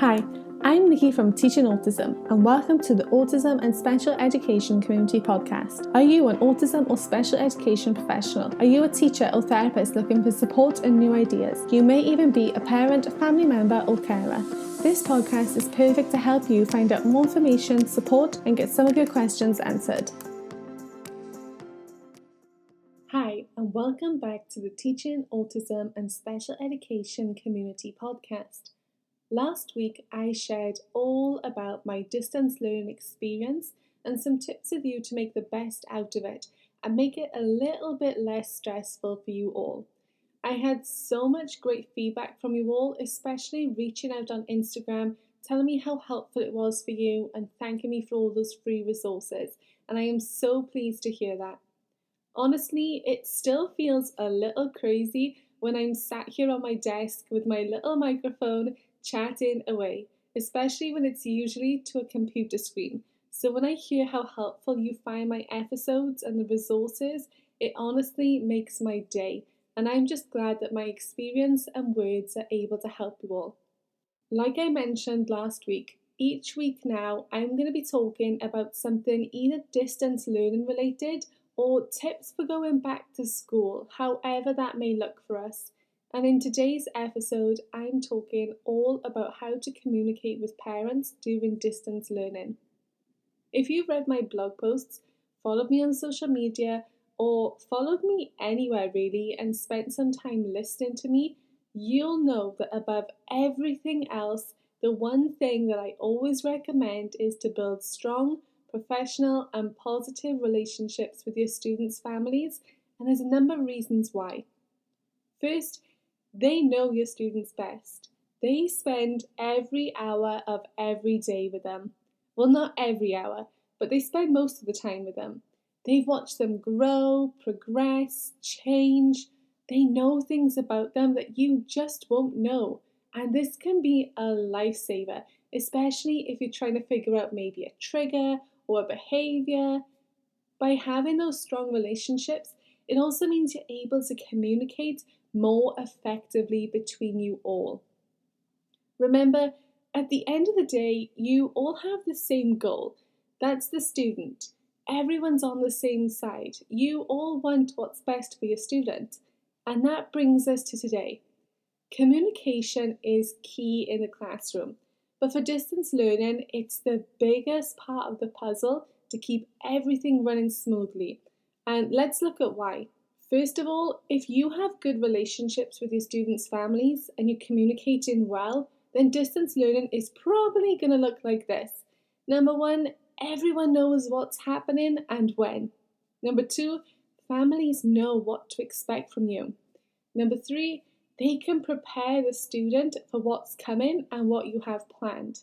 Hi, I'm Nikki from Teaching Autism, and welcome to the Autism and Special Education Community Podcast. Are you an autism or special education professional? Are you a teacher or therapist looking for support and new ideas? You may even be a parent, family member, or carer. This podcast is perfect to help you find out more information, support, and get some of your questions answered. Hi, and welcome back to the Teaching Autism and Special Education Community Podcast. Last week, I shared all about my distance learning experience and some tips with you to make the best out of it and make it a little bit less stressful for you all. I had so much great feedback from you all, especially reaching out on Instagram, telling me how helpful it was for you and thanking me for all those free resources. And I am so pleased to hear that. Honestly, it still feels a little crazy when I'm sat here on my desk with my little microphone chatting away, especially when it's usually to a computer screen. So when I hear how helpful you find my episodes and the resources, it honestly makes my day. And I'm just glad that my experience and words are able to help you all. Like I mentioned last week, each week now I'm going to be talking about something either distance learning related or tips for going back to school, however that may look for us. And in today's episode, I'm talking all about how to communicate with parents during distance learning. If you've read my blog posts, followed me on social media, or followed me anywhere really and spent some time listening to me, you'll know that above everything else, the one thing that I always recommend is to build strong, professional and positive relationships with your students' families, and there's a number of reasons why. First, they know your students best. They spend every hour of every day with them. Well, not every hour, but they spend most of the time with them. They've watched them grow, progress, change. They know things about them that you just won't know. And this can be a lifesaver, especially if you're trying to figure out maybe a trigger or a behavior. By having those strong relationships, it also means you're able to communicate more effectively between you all. Remember, at the end of the day, you all have the same goal. That's the student. Everyone's on the same side. You all want what's best for your student. And that brings us to today. Communication is key in the classroom. But for distance learning, it's the biggest part of the puzzle to keep everything running smoothly. And let's look at why. First of all, if you have good relationships with your students' families and you're communicating well, then distance learning is probably going to look like this. Number one, everyone knows what's happening and when. Number two, families know what to expect from you. Number three, they can prepare the student for what's coming and what you have planned.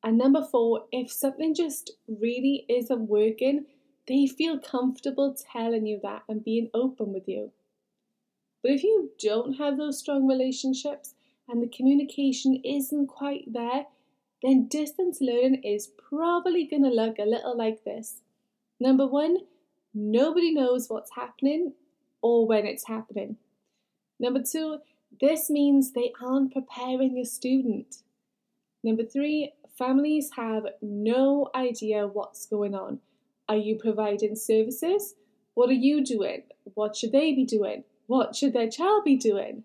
And number four, if something just really isn't working, they feel comfortable telling you that and being open with you. But if you don't have those strong relationships and the communication isn't quite there, then distance learning is probably going to look a little like this. Number one, nobody knows what's happening or when it's happening. Number two, this means they aren't preparing your student. Number three, families have no idea what's going on. Are you providing services? What are you doing? What should they be doing? What should their child be doing?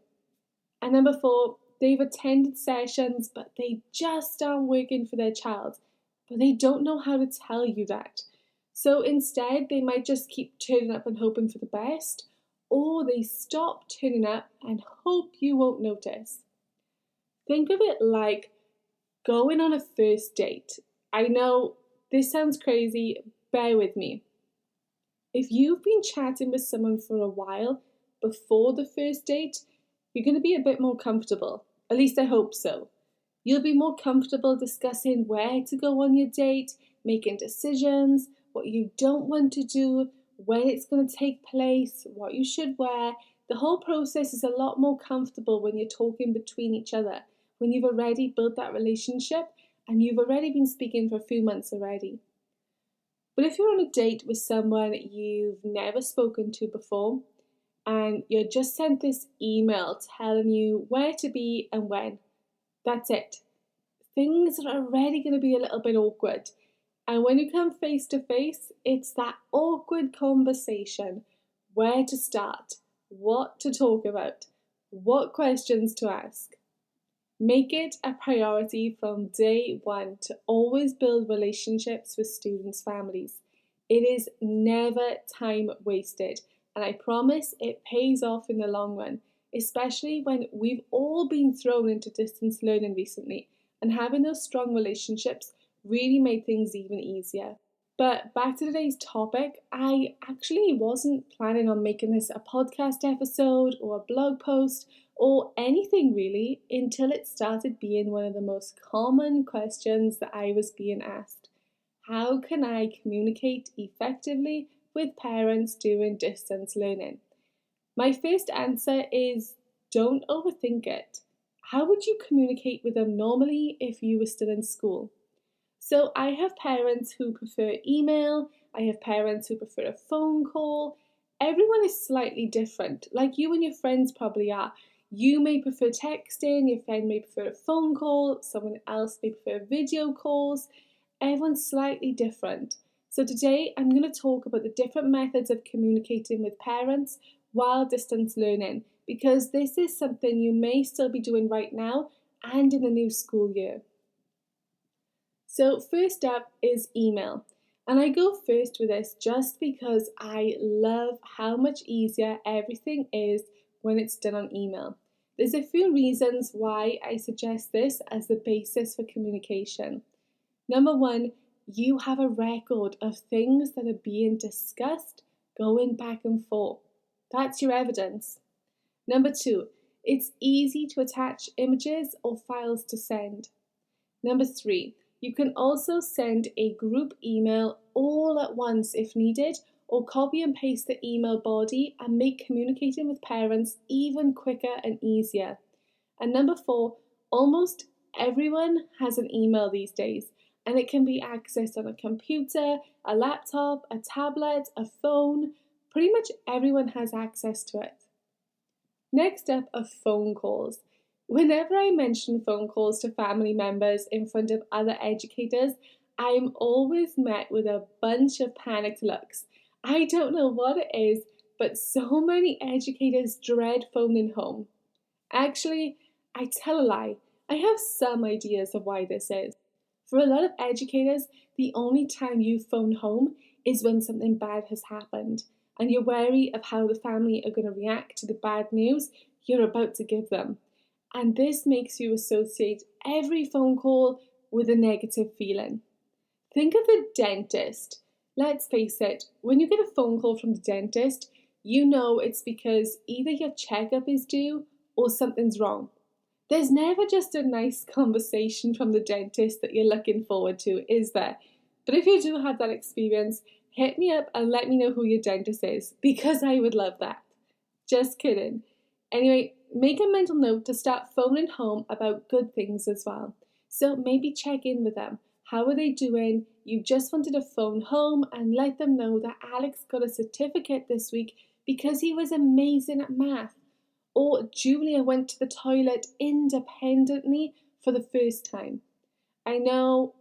And number four, they've attended sessions, but they just aren't working for their child. But they don't know how to tell you that. So instead, they might just keep turning up and hoping for the best, or they stop turning up and hope you won't notice. Think of it like going on a first date. I know this sounds crazy, bear with me. If you've been chatting with someone for a while before the first date, you're going to be a bit more comfortable. At least I hope so. You'll be more comfortable discussing where to go on your date, making decisions, what you don't want to do, when it's going to take place, what you should wear. The whole process is a lot more comfortable when you're talking between each other, when you've already built that relationship and you've already been speaking for a few months already. But if you're on a date with someone you've never spoken to before and you're just sent this email telling you where to be and when, that's it. things are already going to be a little bit awkward. And when you come face to face, it's that awkward conversation. Where to start, what to talk about, what questions to ask. Make it a priority from day one to always build relationships with students' families. It is never time wasted, and I promise it pays off in the long run, especially when we've all been thrown into distance learning recently, and having those strong relationships really made things even easier. But back to today's topic, I actually wasn't planning on making this a podcast episode or a blog post or anything really until it started being one of the most common questions that I was being asked. How can I communicate effectively with parents during distance learning? My first answer is don't overthink it. How would you communicate with them normally if you were still in school? So I have parents who prefer email, I have parents who prefer a phone call. Everyone is slightly different, like you and your friends probably are. You may prefer texting, your friend may prefer a phone call, someone else may prefer video calls. Everyone's slightly different. So today I'm going to talk about the different methods of communicating with parents while distance learning, because this is something you may still be doing right now and in the new school year. So first up is email. And I go first with this just because I love how much easier everything is when it's done on email. There's a few reasons why I suggest this as the basis for communication. Number one, you have a record of things that are being discussed going back and forth. That's your evidence. Number two, it's easy to attach images or files to send. Number three, you can also send a group email all at once if needed, or copy and paste the email body and make communicating with parents even quicker and easier. And number four, almost everyone has an email these days, and it can be accessed on a computer, a laptop, a tablet, a phone. Pretty much everyone has access to it. Next up are phone calls. Whenever I mention phone calls to family members in front of other educators, I'm always met with a bunch of panicked looks. I don't know what it is, but so many educators dread phoning home. Actually, I tell a lie. I have some ideas of why this is. For a lot of educators, the only time you phone home is when something bad has happened, and you're wary of how the family are going to react to the bad news you're about to give them. And this makes you associate every phone call with a negative feeling. Think of the dentist. Let's face it, when you get a phone call from the dentist, you know it's because either your checkup is due or something's wrong. There's never just a nice conversation from the dentist that you're looking forward to, is there? But if you do have that experience, hit me up and let me know who your dentist is, because I would love that. Just kidding. Anyway, make a mental note to start phoning home about good things as well. So maybe check in with them. How are they doing? You just wanted to phone home and let them know that Alex got a certificate this week because he was amazing at math. Or Julia went to the toilet independently for the first time. I know,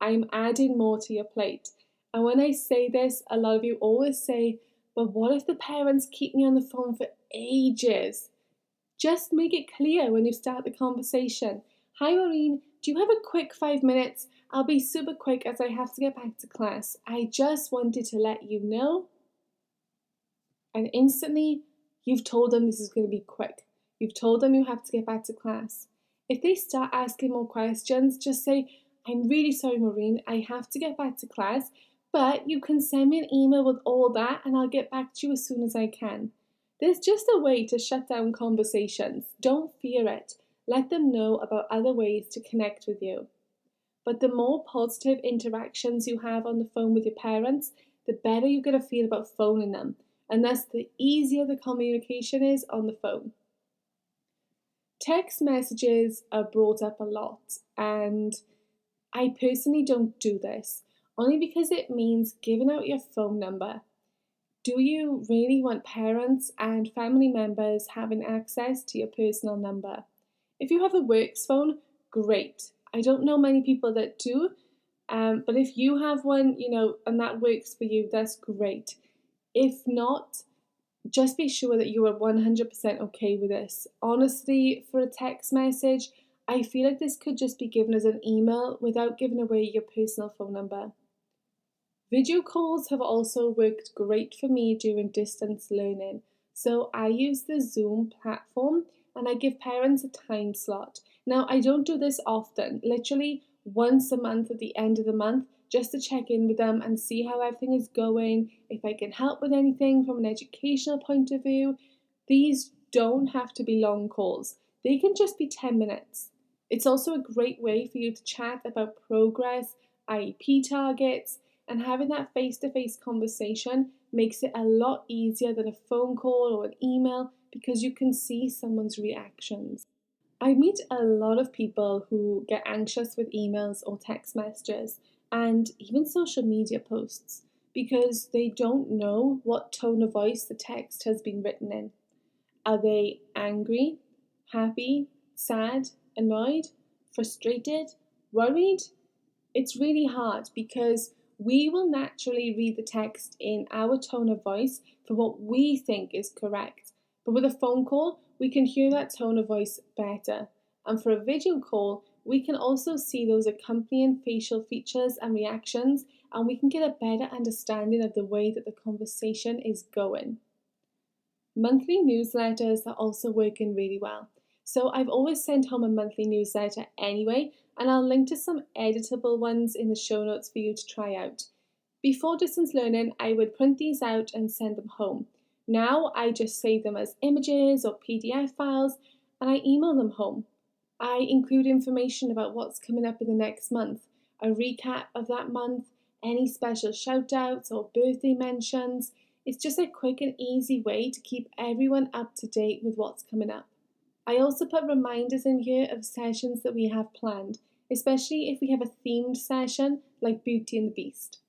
I'm adding more to your plate. And when I say this, a lot of you always say, but what if the parents keep me on the phone for ages? Just make it clear when you start the conversation. Hi Maureen, do you have a quick 5 minutes? I'll be super quick as I have to get back to class. I just wanted to let you know. And instantly, you've told them this is going to be quick. You've told them you have to get back to class. If they start asking more questions, just say, I'm really sorry Maureen, I have to get back to class, but you can send me an email with all that and I'll get back to you as soon as I can. There's just a way to shut down conversations. Don't fear it. Let them know about other ways to connect with you. But the more positive interactions you have on the phone with your parents, the better you're going to feel about phoning them, and thus the easier the communication is on the phone. Text messages are brought up a lot, and I personally don't do this, only because it means giving out your phone number. Do you really want parents and family members having access to your personal number? If you have a works phone, great. I don't know many people that do, but if you have one, and that works for you, that's great. If not, just be sure that you are 100% okay with this. Honestly, for a text message, I feel like this could just be given as an email without giving away your personal phone number. Video calls have also worked great for me during distance learning. So I use the Zoom platform and I give parents a time slot. Now, I don't do this often, literally once a month at the end of the month, just to check in with them and see how everything is going, if I can help with anything from an educational point of view. These don't have to be long calls, they can just be 10 minutes. It's also a great way for you to chat about progress, IEP targets, and having that face to face conversation makes it a lot easier than a phone call or an email because you can see someone's reactions. I meet a lot of people who get anxious with emails or text messages and even social media posts because they don't know what tone of voice the text has been written in. Are they angry, happy, sad, annoyed, frustrated, worried? It's really hard because we will naturally read the text in our tone of voice for what we think is correct. But with a phone call, we can hear that tone of voice better. And for a video call, we can also see those accompanying facial features and reactions, and we can get a better understanding of the way that the conversation is going. Monthly newsletters are also working really well. So I've always sent home a monthly newsletter anyway, and I'll link to some editable ones in the show notes for you to try out. Before distance learning, I would print these out and send them home. Now I just save them as images or PDF files and I email them home. I include information about what's coming up in the next month, a recap of that month, any special shout outs or birthday mentions. It's just a quick and easy way to keep everyone up to date with what's coming up. I also put reminders in here of sessions that we have planned, especially if we have a themed session like Beauty and the Beast.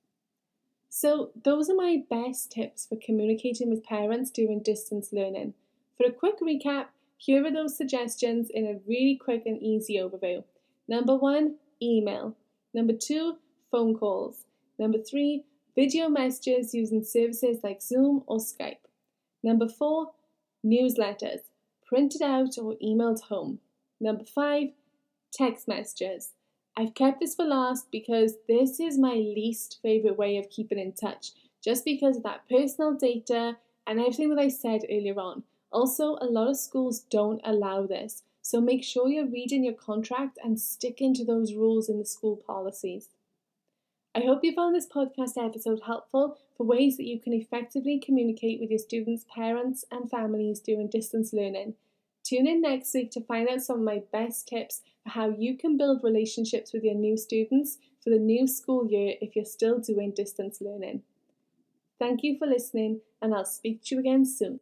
So those are my best tips for communicating with parents during distance learning. For a quick recap, here are those suggestions in a really quick and easy overview. Number 1, email. Number 2, phone calls. Number 3, video messages using services like Zoom or Skype. Number 4, newsletters, printed out or emailed home. Number 5, text messages. I've kept this for last because this is my least favourite way of keeping in touch, just because of that personal data and everything that I said earlier on. Also, a lot of schools don't allow this, so make sure you're reading your contract and sticking to those rules in the school policies. I hope you found this podcast episode helpful for ways that you can effectively communicate with your students' parents and families during distance learning. Tune in next week to find out some of my best tips for how you can build relationships with your new students for the new school year if you're still doing distance learning. Thank you for listening, and I'll speak to you again soon.